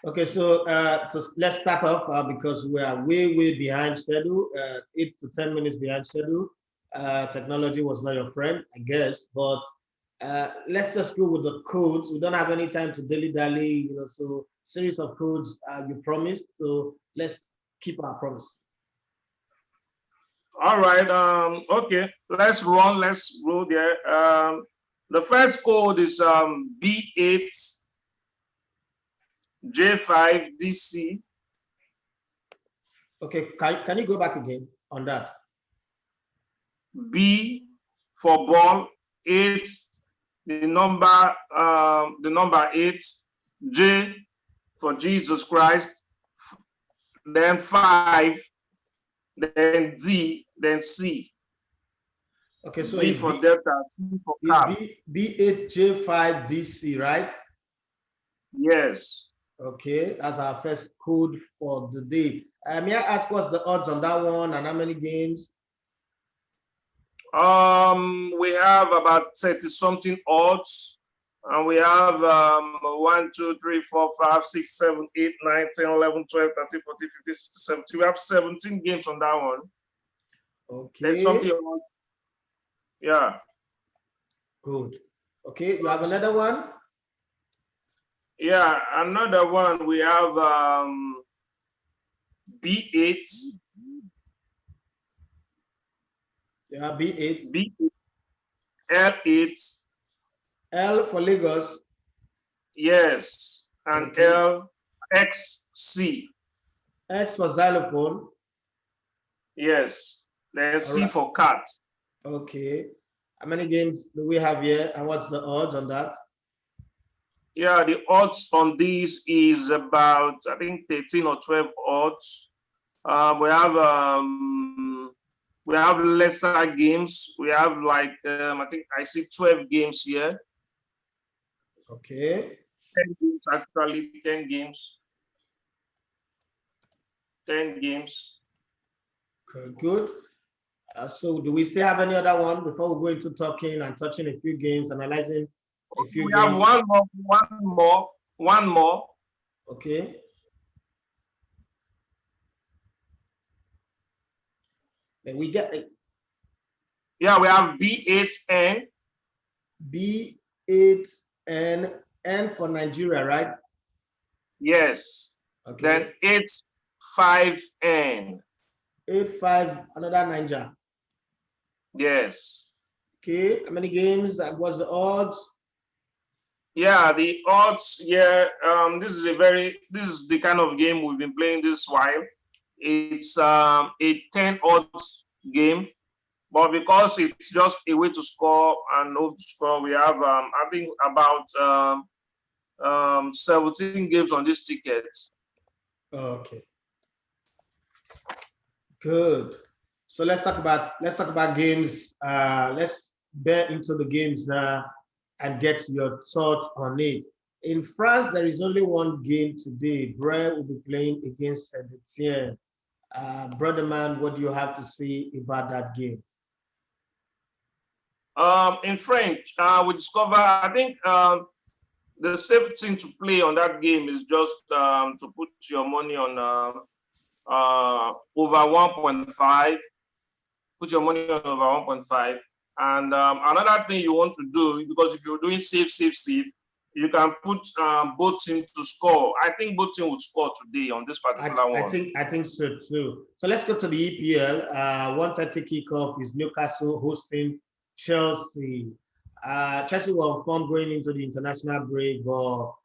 Okay, so let's start off because we are way behind schedule, 8 to 10 minutes behind schedule. Technology was not your friend, I guess, but let's just go with the codes. We don't have any time to dilly-dally, so series of codes you promised. So let's keep our promise. All right. Okay. Let's run. Let's roll there. The first code is B8J5DC. Okay, can you go back again on that? B for ball, 8, the number 8, J for Jesus Christ, then 5, then D, then C. Okay, so D for Delta, C for Cap. B8J5DC, right? Yes. Okay, that's our first code for the day. May I ask what's the odds on that one and how many games? We have about 30 something odds, and we have 1, 2, 3, 4, 5, 6, 7, 8, 9, 10, 11, 12, 13, 14, 15, 16, 17. We have 17 games on that one. Okay. There's something on, yeah. Good. Okay, you have another one? Yeah, another one. We have B8. Yeah, B8. B8. L8. L for Lagos. Yes, and okay. LXC. X for xylophone. Yes, then C for cat. Okay. How many games do we have here, and what's the odds on that? Yeah, the odds on these is about, I think, 13 or 12 odds. We have lesser games. We have like I think I see 12 games here. Okay. 10 games actually. 10 games. 10 games. Okay, good. So do we still have any other one before we go into talking and touching a few games, analyzing a few games? We have one more. Okay. Then we get it. Yeah, we have B8N. B8N, N for Nigeria, right? Yes. Okay. Then 85N. 85, another Niger. Yes. Okay, how many games? What's the odds? Yeah, the odds. Yeah, this is the kind of game we've been playing this while. It's a 10 odds game, but because it's just a way to score and no score, we have I think about 17 games on this ticket. Okay. Good. So let's talk about games. Let's bear into the games now and get your thoughts on it. In France, there is only one game today. Bre will be playing against Saint-Etienne. Brother man, what do you have to say about that game? In French, we discover, I think the safe thing to play on that game is just to put your money on over 1.5. Put your money on over 1.5. And another thing you want to do, because if you're doing safe, you can put both teams to score. I think both teams would score today on this particular one. I think so too. So let's go to the EPL. 1:30 kickoff is Newcastle hosting Chelsea. Chelsea were formed going into the international break, but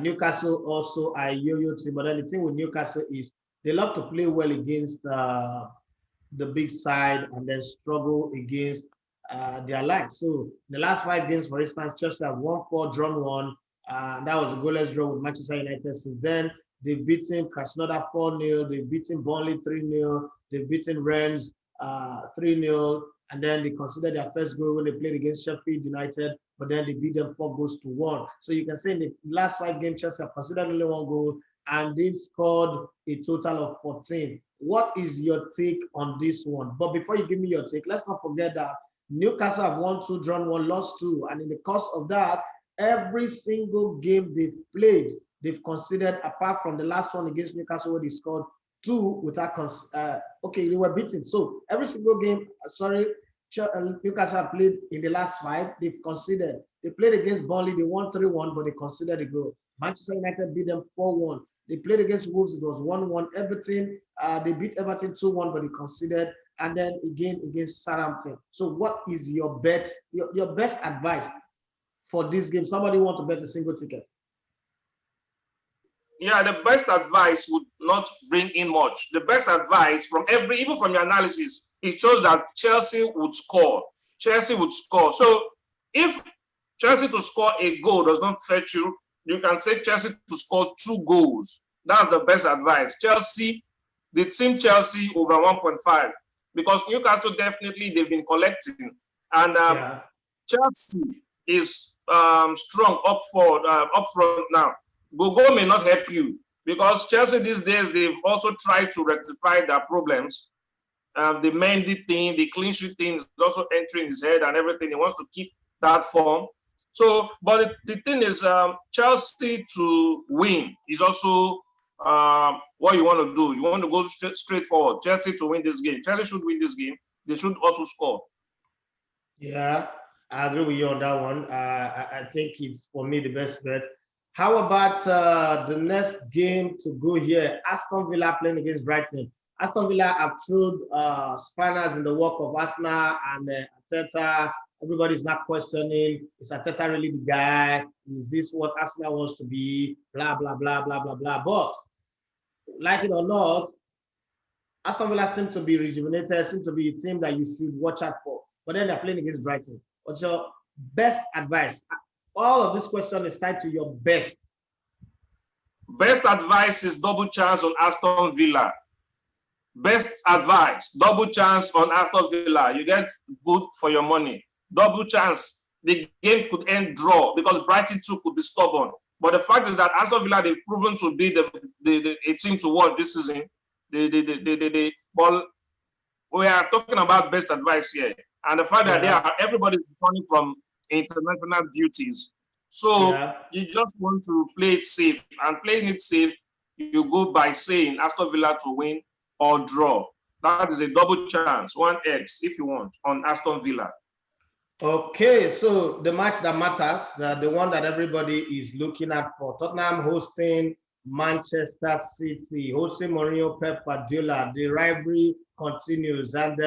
Newcastle also a yo-yo team. But then the thing with Newcastle is they love to play well against the big side and then struggle against their lives. So the last 5 games, for instance, Chelsea have won 4, drawn 1. That was a goalless draw with Manchester United. Since then, they've beaten Krasnodar 4-0. They've beaten Burnley 3-0. They've beaten Rennes 3-0. And then they considered their first goal when they played against Sheffield United, but then they beat them 4-1. So you can say in the last 5 games, Chelsea have considered only 1 goal, and they've scored a total of 14. What is your take on this one? But before you give me your take, let's not forget that Newcastle have won 2, drawn 1, lost 2. And in the course of that, every single game they've played, they've conceded, apart from the last one against Newcastle, where they scored two without, okay, they were beaten. So every single game, Newcastle have played in the last 5, they've conceded. They played against Burnley, they won 3-1, but they conceded a goal. Manchester United beat them 4-1. They played against Wolves, it was 1-1. Everton, they beat Everton 2-1, but they conceded. And then again against Southampton. So what is your bet, your best advice for this game? Somebody want to bet a single ticket. Yeah, the best advice would not bring in much. The best advice from even from your analysis, it shows that Chelsea would score. Chelsea would score. So if Chelsea to score a goal does not fetch you, you can say Chelsea to score 2 goals. That's the best advice. Chelsea, the team Chelsea over 1.5, because Newcastle definitely they've been collecting, and Chelsea is strong up front now. Gogo may not help you, because Chelsea these days, they've also tried to rectify their problems. The Mendy thing, the clean sheet thing is also entering his head and everything. He wants to keep that form. So, but the thing is, Chelsea to win is also what you want to do. You want to go straight forward. Chelsea to win this game. Chelsea should win this game. They should also score. Yeah, I agree with you on that one. I think it's, for me, the best bet. How about the next game to go here? Aston Villa playing against Brighton. Aston Villa have thrown spanners in the work of Arsenal and Arteta. Everybody's not questioning, is Arteta really the guy? Is this what Arsenal wants to be? Blah, blah, blah, blah, blah, blah. But like it or not, Aston Villa seems to be rejuvenated, seems to be a team that you should watch out for. But then they're playing against Brighton. What's your best advice? All of this question is tied to your best. Best advice is double chance on Aston Villa. Best advice, double chance on Aston Villa. You get good for your money. Double chance. The game could end draw, because Brighton too could be stubborn. But the fact is that Aston Villa, they've proven to be a team to watch this season. But we are talking about best advice here. And the fact that everybody is returning from international duties. So you just want to play it safe. And playing it safe, you go by saying Aston Villa to win or draw. That is a double chance, 1x if you want, on Aston Villa. Okay, so the match that matters, the one that everybody is looking at for, Tottenham hosting Manchester City, Jose Mourinho, Pep Guardiola. The rivalry continues, and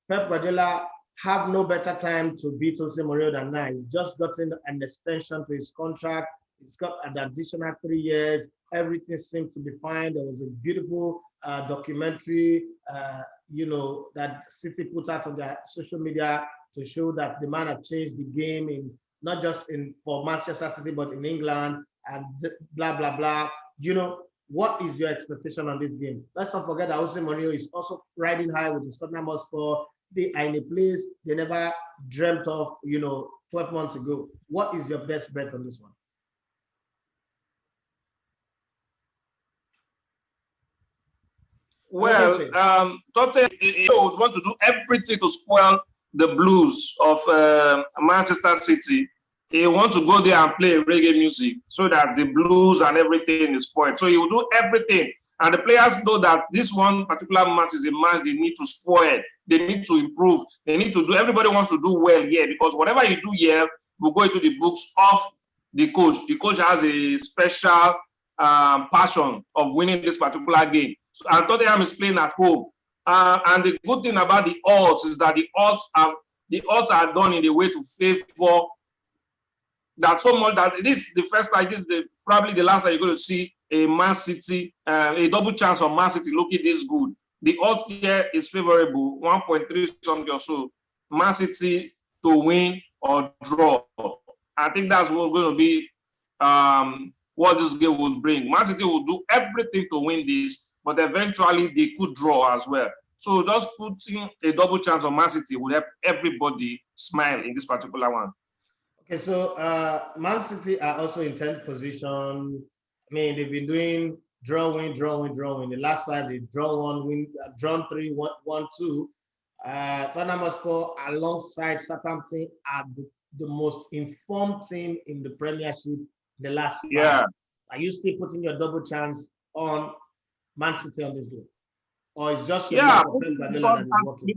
Pep Guardiola have no better time to beat Jose Mourinho than now. He's just gotten an extension to his contract. He's got an additional 3 years. Everything seems to be fine. There was a beautiful documentary, that City put out on their social media to show that the man had changed the game, in not just for Manchester City, but in England, and blah, blah, blah. What is your expectation on this game? Let's not forget that Jose Mourinho is also riding high with the Tottenham Hotspur. They are in a place they never dreamt of, 12 months ago. What is your best bet on this one? Well, Tottenham would want to do everything to spoil the Blues of Manchester City. He wants to go there and play reggae music so that the Blues and everything is spoiled. So he will do everything. And the players know that this one particular match is a match they need to spoil. They need to improve. They need to do, everybody wants to do well here, because whatever you do here will go into the books of the coach. The coach has a special passion of winning this particular game. So, and Tottenham is playing at home. And the good thing about the odds is that the odds are done in a way to favor that so much that this is the first time, this is probably the last time you're going to see a Man City, a double chance of Man City looking this good. The odds here is favorable, 1.3 something or so. Man City to win or draw. I think that's what's going to be what this game will bring. Man City will do everything to win this, but eventually they could draw as well. So just putting a double chance on Man City will help everybody smile in this particular one. Okay, so Man City are also in 10th position. I mean, they've been doing draw, win, draw, win, draw, win. The last 5, they draw 1, win, drawn 3, 1, 2. Tottenham Hotspur, alongside Southampton, are the most informed team in the Premiership the last 5. Yeah. Are you still putting your double chance on Man City on this game? Or it's just your Yeah, love for Pep Guardiola because, that is working?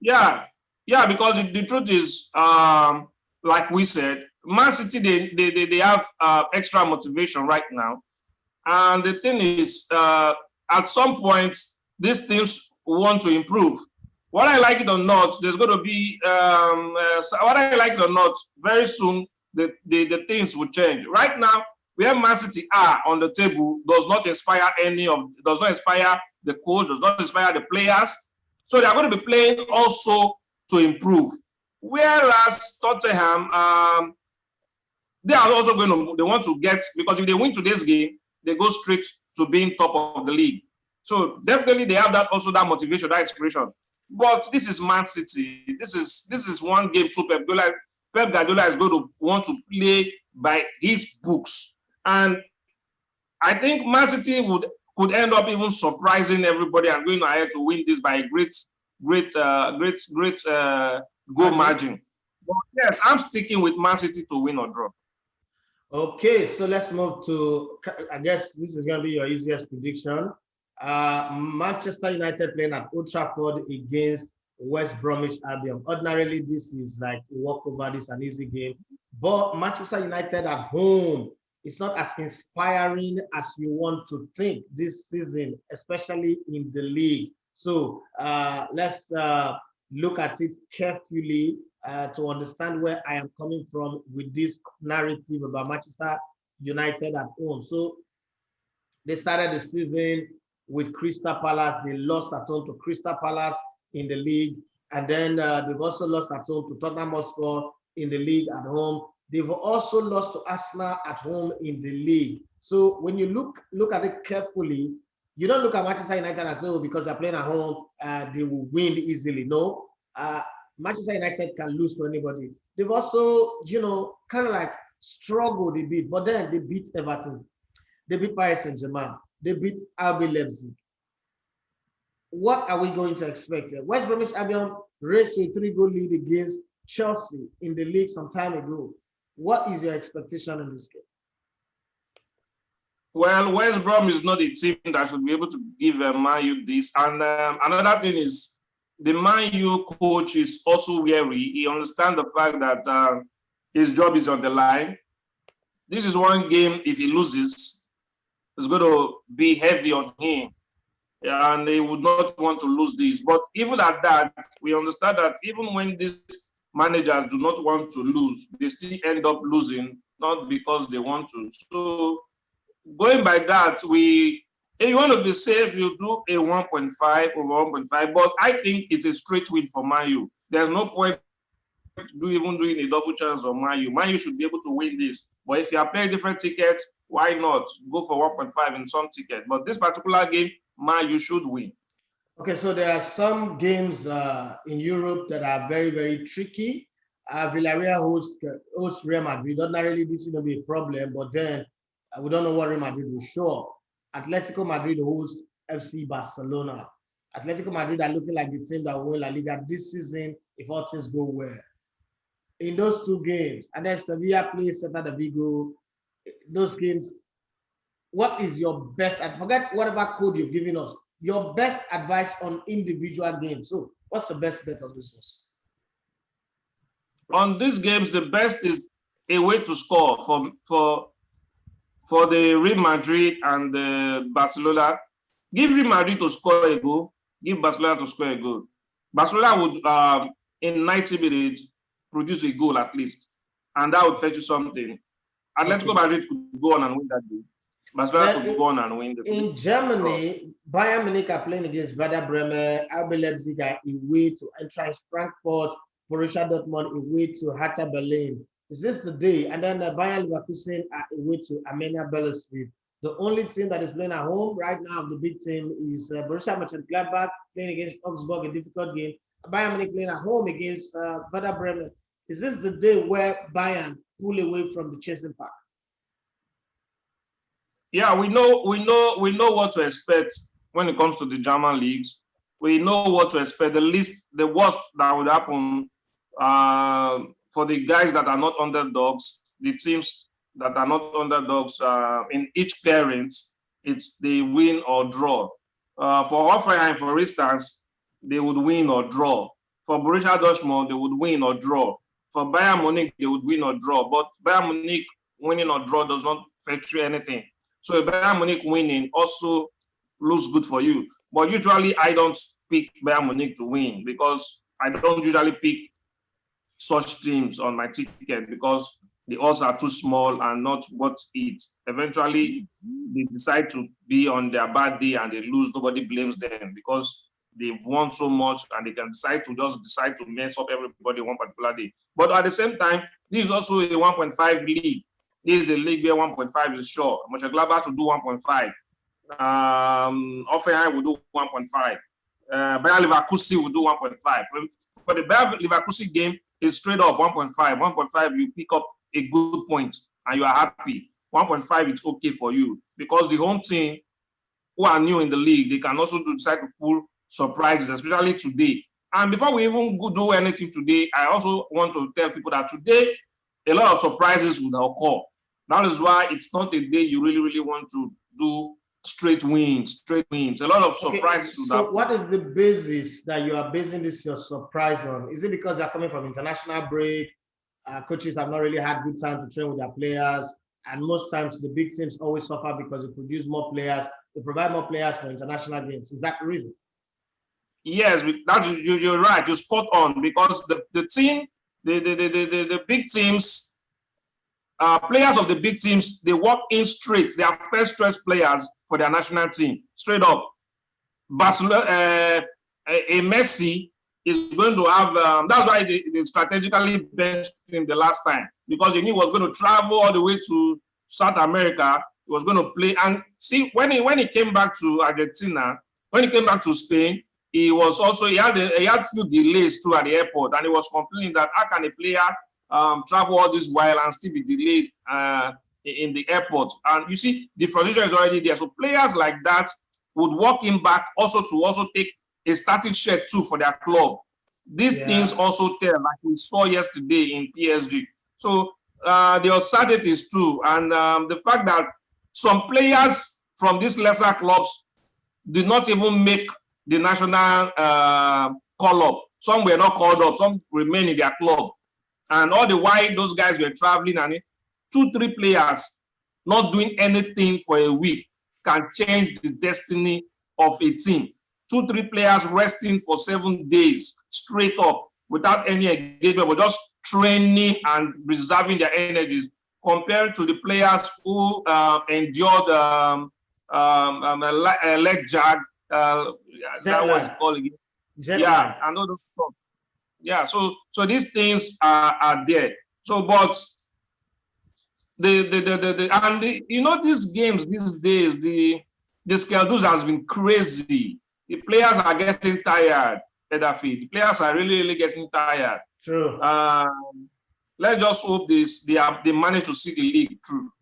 yeah, yeah, because the truth is, like we said, Man City they have extra motivation right now, and the thing is, at some point, these teams want to improve. Whether I like it or not, there's going to be whether I like it or not, very soon the things will change. Right now, where Man City are on the table does not inspire the coach, does not inspire the players. So they are going to be playing also to improve. Whereas Tottenham, they are also they want to get, because if they win today's game, they go straight to being top of the league. So definitely they have that also, that motivation, that inspiration. But this is Man City. This is one game to Pep Guardiola. Pep Guardiola is going to want to play by his books, and I think Man City could end up even surprising everybody and going ahead to win this by a great goal margin. But yes, I'm sticking with Man City to win or draw. Okay, so let's move to, I guess this is going to be your easiest prediction. Manchester United playing at Old Trafford against West Bromwich Albion. Ordinarily, this is like a walkover, this is an easy game. But Manchester United at home, it's not as inspiring as you want to think this season, especially in the league. So let's look at it carefully to understand where I am coming from with this narrative about Manchester United at home. So they started the season with Crystal Palace. They lost at home to Crystal Palace in the league. And then they've also lost at home to Tottenham Hotspur in the league at home. They've also lost to Arsenal at home in the league. So when you look at it carefully, you don't look at Manchester United as, oh, because they're playing at home, they will win easily. No, Manchester United can lose to anybody. They've also, kind of like struggled a bit, but then they beat Everton. They beat Paris Saint-Germain. They beat RB Leipzig. What are we going to expect here? West Bromwich Albion raced to a 3-goal lead against Chelsea in the league some time ago. What is your expectation in this game? Well, West Brom is not a team that should be able to give Man U this. And another thing is, the Man U coach is also wary. He understands the fact that his job is on the line. This is one game, if he loses, it's going to be heavy on him. And he would not want to lose this. But even at that, we understand that even when these managers do not want to lose, they still end up losing, not because they want to. So going by that, if you want to be safe, you do a 1.5 over 1.5. But I think it's a straight win for Man U. There's no point even doing a double chance on Man U. Man U should be able to win this. But if you are playing different tickets, why not go for 1.5 in some ticket? But this particular game, Man U should win. Okay, so there are some games in Europe that are very, very tricky. Villarreal hosts Real Madrid. Ordinarily, this will be a problem, but then we don't know what Real Madrid will show. Atletico Madrid hosts FC Barcelona. Atletico Madrid are looking like the team that will win La Liga this season if all things go well. In those two games, and then Sevilla plays Celta de Vigo. Those games, what is your best? And forget whatever code you've given us. Your best advice on individual games. So, what's the best bet on this one? On these games, the best is a way to score for the Real Madrid and the Barcelona. Give Real Madrid to score a goal. Give Barcelona to score a goal. Barcelona would, in 90 minutes, produce a goal at least, and that would fetch you something. Atletico Madrid could go on and win that game. Barcelona could go on and win the game. In Germany, Bayern Munich are playing against Werder Bremen. RB Leipzig are away to Eintracht Frankfurt. Borussia Dortmund away to Hertha Berlin. Is this the day? And then Bayern Leverkusen are away to Arminia Bielefeld. The only team that is playing at home right now of the big team is Borussia Mönchengladbach playing against Augsburg, a difficult game. Bayern Munich playing at home against Werder Bremen. Is this the day where Bayern pull away from the chasing pack? Yeah, we know what to expect when it comes to the German leagues. We know what to expect. The worst that would happen for the guys that are not underdogs, the teams that are not underdogs, in each parent, it's they win or draw. For Hoffenheim, for instance, they would win or draw. For Borussia Dortmund, they would win or draw. For Bayern Munich, they would win or draw. But Bayern Munich winning or draw does not fetch you anything. So Bayern Munich winning also looks good for you. But usually I don't pick Bayern Munich to win because I don't usually pick such teams on my ticket because the odds are too small and not worth it. Eventually, they decide to be on their bad day and they lose. Nobody blames them because they won so much and they can decide to mess up everybody one particular day. But at the same time, this is also a 1.5 league. This is a league where 1.5 is sure. Mönchengladbach should do 1.5. Offenheim will do 1.5. Bayer Leverkusen will do 1.5. For the Bayer Leverkusen game, it's straight up 1.5. 1.5, you pick up a good point and you are happy. 1.5 is okay for you because the home team who are new in the league, they can also decide to pull surprises, especially today. And before we even do anything today, I also want to tell people that today, a lot of surprises will occur. That is why it's not a day you really want to do straight wins. A lot of surprises. Okay, so what is the basis that you are basing this your surprise on? Is it because they're coming from international break? Coaches have not really had good time to train with their players, and most times the big teams always suffer because they produce more players, they provide more players for international games. Is that the reason? Yes, you're right. You're spot on because the team, the big teams, players of the big teams, they walk in straight. They are first choice players for their national team, straight up. Barcelona, a Messi is going to have. That's why they strategically benched him the last time because he knew he was going to travel all the way to South America. He was going to play, and see when he came back to Argentina, when he came back to Spain, he had few delays too at the airport, and he was complaining that how can a player travel all this while and still be delayed in the airport? And you see, the frustration is already there. So players like that would walk in back to take a starting shirt too for their club. These things also tell, like we saw yesterday in PSG. So the uncertainties too, and the fact that some players from these lesser clubs did not even make the national call-up. Some were not called up, some remain in their club. And all the while those guys were traveling, and 2-3 players not doing anything for a week can change the destiny of a team. 2-3 players resting for 7 days straight up without any engagement, but just training and preserving their energies, compared to the players who endured leg jag. That was called again. Yeah, and all those stuff. Yeah, so these things are there. So, but these games these days, the schedules has been crazy. The players are getting tired. The players are really getting tired. True. Let's just hope they manage to see the league through.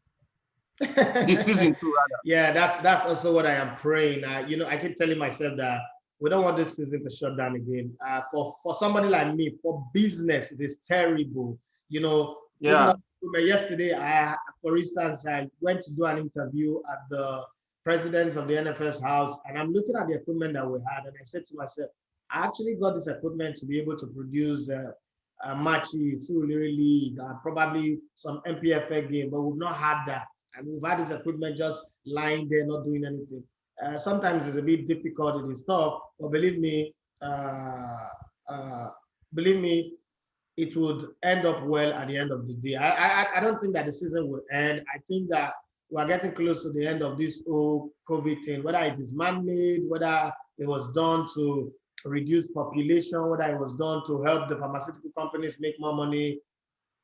This season too, rather. Yeah, that's also what I am praying. I keep telling myself that we don't want this season to shut down again. For somebody like me, for business, it is terrible. Yeah. Yesterday, for instance, I went to do an interview at the president of the NFF's house, and I'm looking at the equipment that we had, and I said to myself, I actually got this equipment to be able to produce matches, really league, probably some MPFA game, but we've not had that. And we've had this equipment just lying there, not doing anything. Sometimes it's a bit difficult, it is tough, but believe me, it would end up well at the end of the day. I don't think that the season will end. I think that we are getting close to the end of this whole COVID thing, whether it is man-made, whether it was done to reduce population, whether it was done to help the pharmaceutical companies make more money.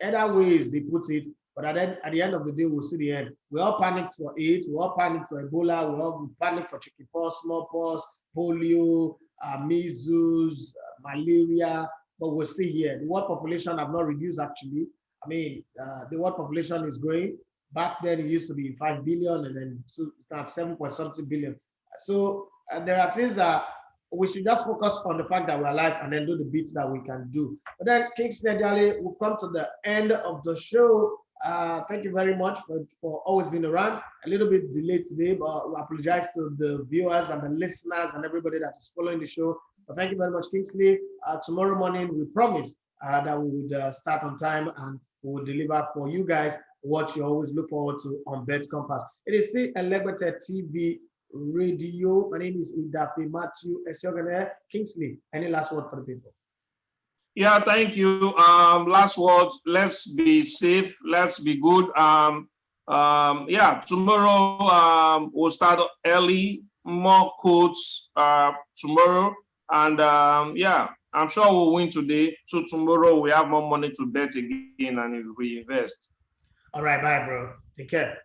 Either ways they put it, but at the end of the day, we'll see the end. We all panicked for AIDS, we all panicked for Ebola, we all panicked for chickenpox, smallpox, polio, measles, malaria, but we're still here. The world population have not reduced actually. I mean, the world population is growing. Back then it used to be 5 billion and then it's 7 point something billion. So there are things that we should just focus on the fact that we're alive and then do the bits that we can do. But then, Kingsley, Ediale, we've come to the end of the show. Thank you very much for always being around. A little bit delayed today, but we apologize to the viewers and the listeners and everybody that is following the show. But thank you very much, Kingsley. Tomorrow morning, we promise that we would start on time and we will deliver for you guys what you always look forward to on Bet Compass. It is still Elegbete TV Radio. My name is Idafe Matthew Esiogene. Kingsley, any last word for the people? Yeah, thank you. Last words. Let's be safe. Let's be good. Yeah, tomorrow we'll start early. More quotes tomorrow, and yeah, I'm sure we'll win today. So tomorrow we have more money to bet again and reinvest. All right, bye, bro. Take care.